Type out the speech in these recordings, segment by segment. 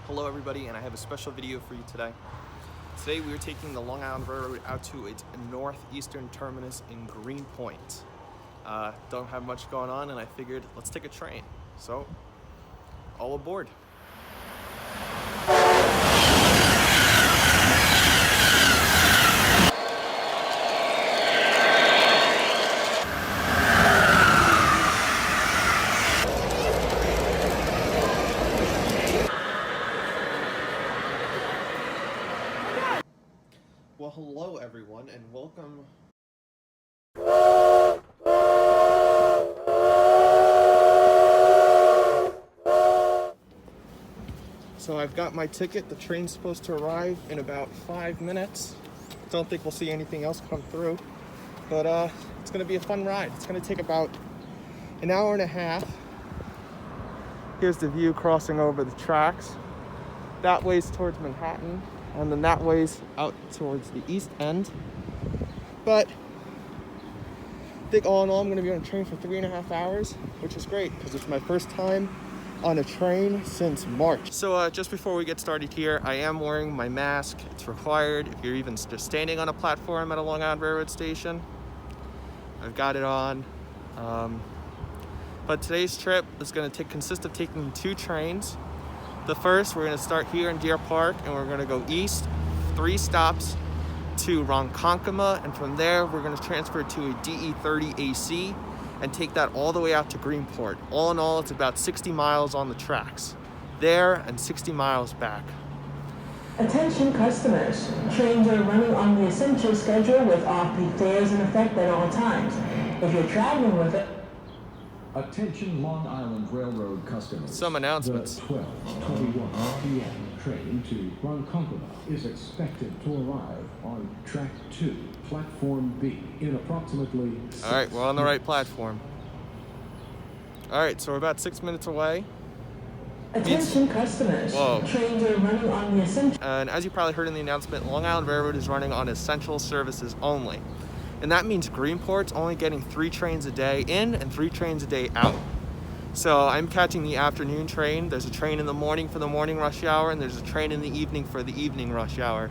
Hello everybody, and I have a special video for you today. Today we are taking the Long Island Railroad out to its northeastern terminus in Greenport. Don't have much going on, and I figured let's take a train. So, all aboard. Well, hello everyone, and welcome. So I've got my ticket. The train's supposed to arrive in about 5 minutes. Don't think we'll see anything else come through, but it's gonna be a fun ride. It's gonna take about an hour and a half. Here's the view crossing over the tracks. That way's towards Manhattan, and then that way's out towards the east end. But I think all in all, I'm gonna be on a train for 3.5 hours, which is great because it's my first time on a train since March. So just before we get started here, I am wearing my mask. It's required if you're even just standing on a platform at a Long Island Railroad station. I've got it on. But today's trip is gonna consist of taking 2 trains. The first, we're gonna start here in Deer Park, and we're gonna go east 3 stops to Ronkonkoma, and from there we're gonna transfer to a DE30 AC and take that all the way out to Greenport. All in all, it's about 60 miles on the tracks there and 60 miles back. Attention customers, trains are running on the essential schedule with off-peak fares in effect at all times. If you're traveling with it, attention Long Island Railroad customers. Some announcements. The 12:21 p.m. train to Ronkonkoma is expected to arrive on track 2, platform B, in approximately 6 All right, we're on the right platform. All right, so we're about 6 minutes away. attention customers, Whoa. trains are running on the essential. And as you probably heard in the announcement, Long Island Railroad is running on essential services only. And that means Greenport's only getting 3 trains a day in and 3 trains a day out. So I'm catching the afternoon train. There's a train in the morning for the morning rush hour, and there's a train in the evening for the evening rush hour.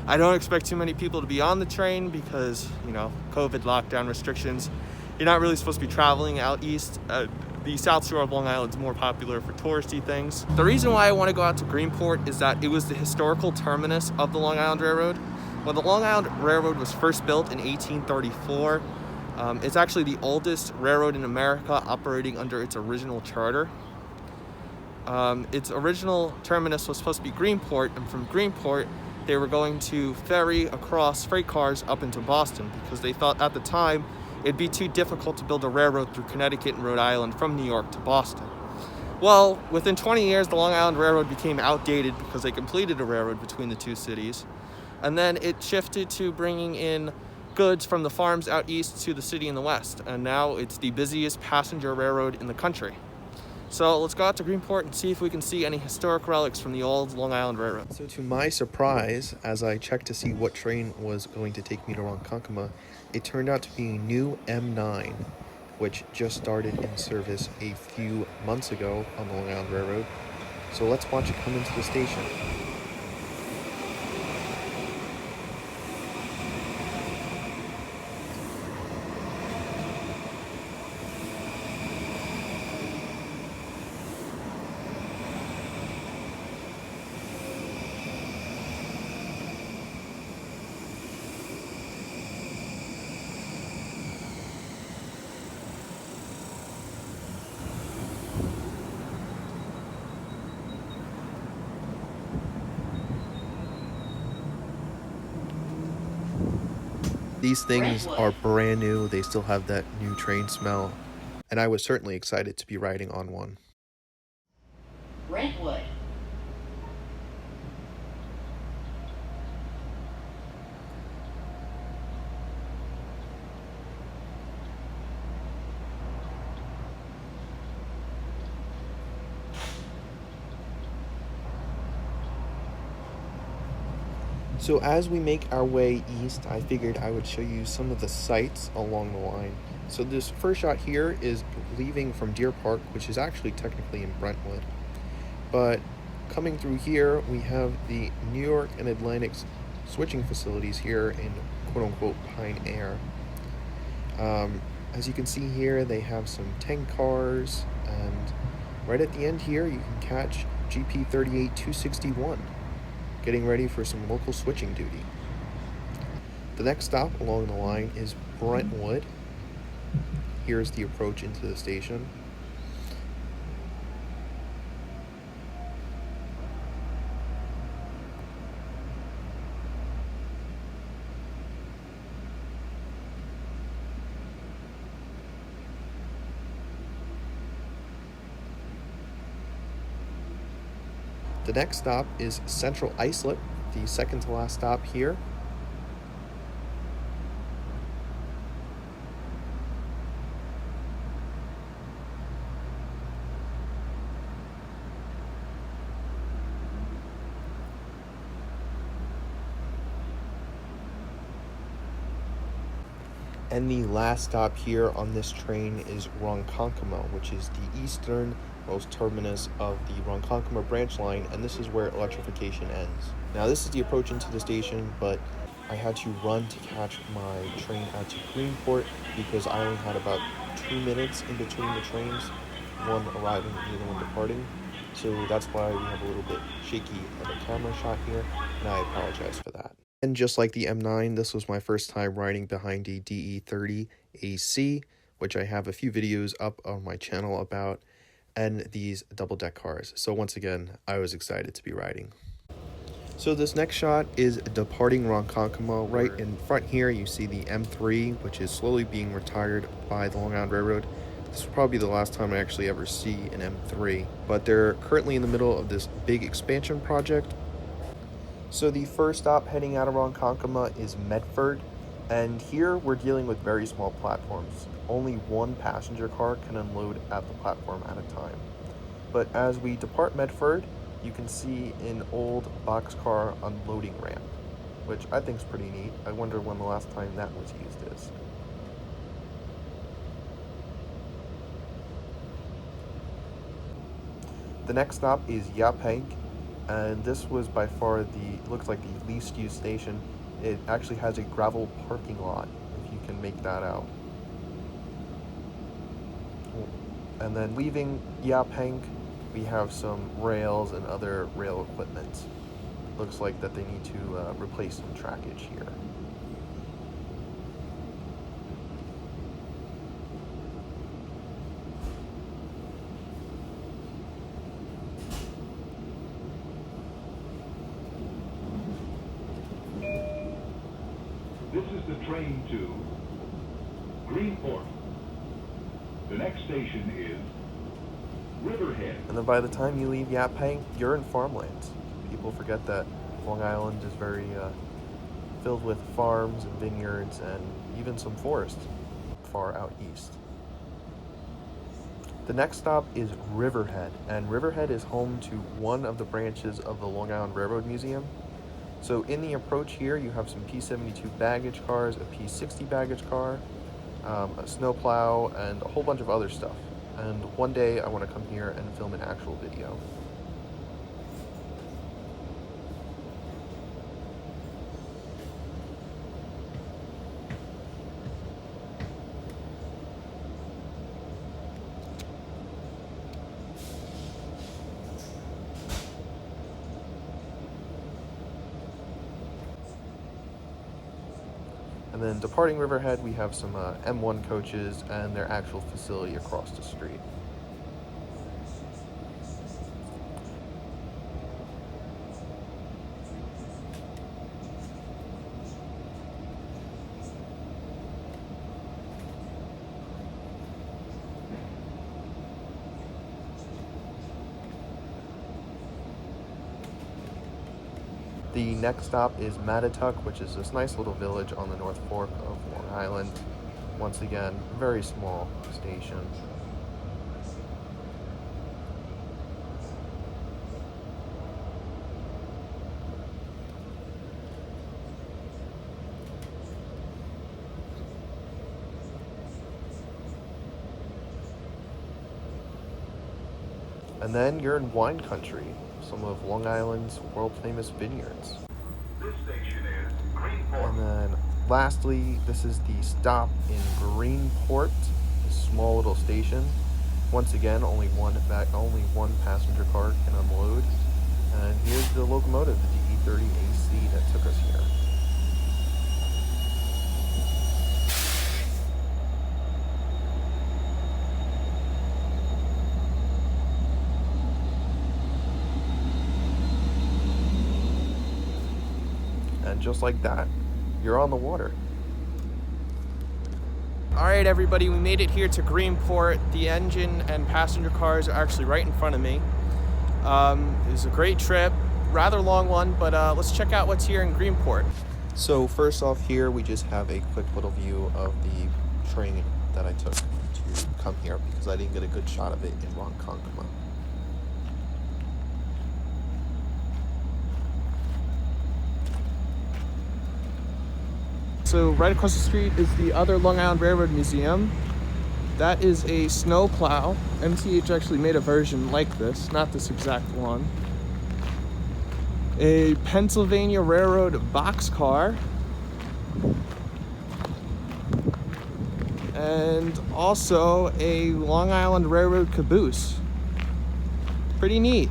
I don't expect too many people to be on the train because, you know, COVID lockdown restrictions. You're not really supposed to be traveling out east. The South Shore of Long Island is more popular for touristy things. The reason why I want to go out to Greenport is that it was the historical terminus of the Long Island Railroad. When the Long Island Railroad was first built in 1834, it's actually the oldest railroad in America operating under its original charter. Its original terminus was supposed to be Greenport, and from Greenport, they were going to ferry across freight cars up into Boston because they thought at the time it'd be too difficult to build a railroad through Connecticut and Rhode Island from New York to Boston. Well, within 20 years, the Long Island Railroad became outdated because they completed a railroad between the 2 cities. And then it shifted to bringing in goods from the farms out east to the city in the west. And now it's the busiest passenger railroad in the country. So let's go out to Greenport and see if we can see any historic relics from the old Long Island Railroad. So to my surprise, as I checked to see what train was going to take me to Ronkonkoma, it turned out to be a new M9, which just started in service a few months ago on the Long Island Railroad. So let's watch it come into the station. These things are brand new. They still have that new train smell. And I was certainly excited to be riding on one. Brentwood. So as we make our way east, I figured I would show you some of the sights along the line. So this first shot here is leaving from Deer Park, which is actually technically in Brentwood. But coming through here, we have the New York and Atlantic switching facilities here in quote-unquote Pine Air. As you can see here, they have some tank cars, and right at the end here, you can catch GP 38261, getting ready for some local switching duty. The next stop along the line is Brentwood. Here's the approach into the station. The next stop is Central Islip, the second to last stop here. And the last stop here on this train is Ronkonkoma, which is the easternmost terminus of the Ronkonkoma branch line, and this is where electrification ends. Now this is the approach into the station, but I had to run to catch my train out to Greenport because I only had about 2 minutes in between the trains, one arriving and the other one departing. So that's why we have a little bit shaky of a camera shot here, and I apologize for that. And just like the M9, this was my first time riding behind a DE30 AC, which I have a few videos up on my channel about, and these double-deck cars. So once again, I was excited to be riding. So this next shot is departing Ronkonkoma. Right in front here, you see the M3, which is slowly being retired by the Long Island Railroad. This will probably be the last time I actually ever see an M3, but they're currently in the middle of this big expansion project. So the first stop heading out of Ronkonkoma is Medford, and here we're dealing with very small platforms. Only one passenger car can unload at the platform at a time. But as we depart Medford, you can see an old boxcar unloading ramp, which I think is pretty neat. I wonder when the last time that was used is. The next stop is Yaphank, and this was by far looks like the least used station. It actually has a gravel parking lot, if you can make that out. And then leaving Yaphank, we have some rails and other rail equipment. Looks like that they need to replace some trackage here. This is the train to Greenport. The next station is Riverhead. And then by the time you leave Yaphank, you're in farmlands. People forget that Long Island is very filled with farms and vineyards and even some forests far out east. The next stop is Riverhead, and Riverhead is home to one of the branches of the Long Island Railroad Museum. So in the approach here, you have some P-72 baggage cars, a P-60 baggage car, a snowplow, and a whole bunch of other stuff. And one day I want to come here and film an actual video. And then departing Riverhead, we have some M1 coaches and their actual facility across the street. The next stop is Mattituck, which is this nice little village on the North Fork of Long Island. Once again, very small station. And then you're in wine country, some of Long Island's world-famous vineyards. This station is Greenport. And then lastly, this is the stop in Greenport, a small little station. Once again, only one passenger car can unload. And here's the locomotive, the DE30 AC that took us here. And just like that, you're on the water. All right, everybody, we made it here to Greenport. The engine and passenger cars are actually right in front of me. It was a great trip, rather long one, but let's check out what's here in Greenport. So first off here, we just have a quick little view of the train that I took to come here because I didn't get a good shot of it in Ronkonkoma. So right across the street is the other Long Island Railroad Museum. That is a snow plow. MTH actually made a version like this, not this exact one. A Pennsylvania Railroad boxcar. And also a Long Island Railroad caboose. Pretty neat.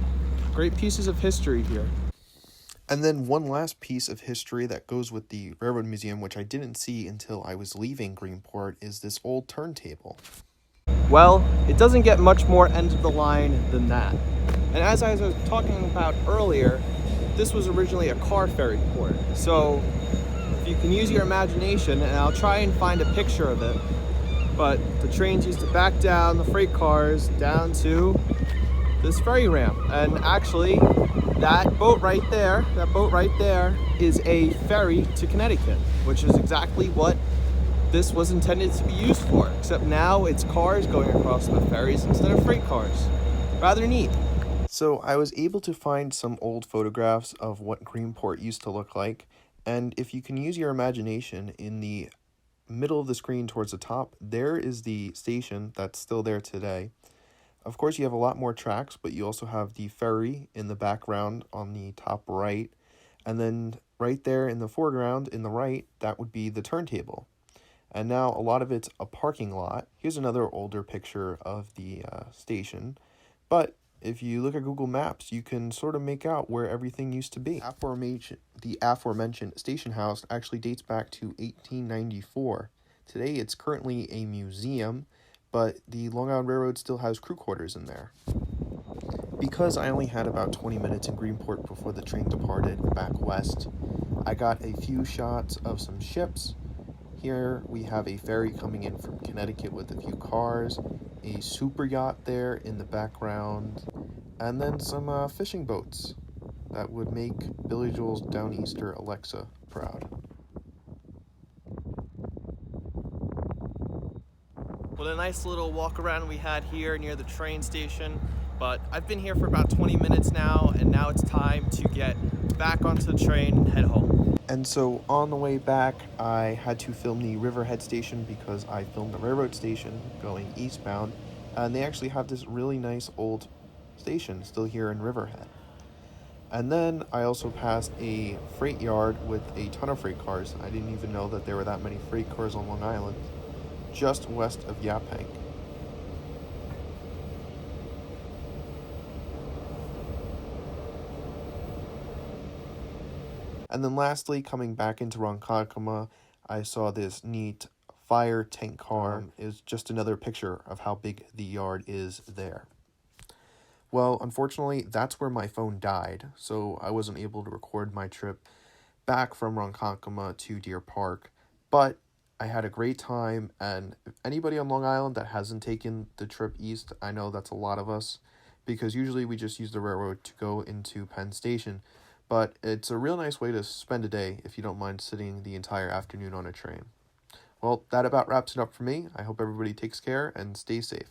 Great pieces of history here. And then one last piece of history that goes with the Railroad Museum, which I didn't see until I was leaving Greenport, is this old turntable. Well, it doesn't get much more end of the line than that. And as I was talking about earlier, this was originally a car ferry port. So if you can use your imagination, and I'll try and find a picture of it, but the trains used to back down the freight cars down to this ferry ramp. And actually, that boat right there is a ferry to Connecticut, which is exactly what this was intended to be used for, except now it's cars going across the ferries instead of freight cars. Rather neat. So I was able to find some old photographs of what Greenport used to look like, and if you can use your imagination, in the middle of the screen towards the top, there is the station that's still there today. Of course, you have a lot more tracks, but you also have the ferry in the background on the top right. And then right there in the foreground, in the right, that would be the turntable. And now a lot of it's a parking lot. Here's another older picture of the station. But if you look at Google Maps, you can sort of make out where everything used to be. The aforementioned station house actually dates back to 1894. Today, it's currently a museum, but the Long Island Railroad still has crew quarters in there. Because I only had about 20 minutes in Greenport before the train departed back west, I got a few shots of some ships. Here we have a ferry coming in from Connecticut with a few cars, a super yacht there in the background, and then some fishing boats that would make Billy Joel's Downeaster Alexa proud. What a nice little walk around we had here near the train station. But I've been here for about 20 minutes now, and now it's time to get back onto the train and head home. And so on the way back, I had to film the Riverhead station because I filmed the railroad station going eastbound, and they actually have this really nice old station still here in Riverhead. And then I also passed a freight yard with a ton of freight cars. I didn't even know that there were that many freight cars on Long Island, just west of Yaphank. And then lastly, coming back into Ronkonkoma, I saw this neat fire tank car. Is just another picture of how big the yard is there. Well, unfortunately, that's where my phone died, so I wasn't able to record my trip back from Ronkonkoma to Deer Park. But I had a great time, and if anybody on Long Island that hasn't taken the trip east, I know that's a lot of us, because usually we just use the railroad to go into Penn Station. But it's a real nice way to spend a day if you don't mind sitting the entire afternoon on a train. Well, that about wraps it up for me. I hope everybody takes care and stays safe.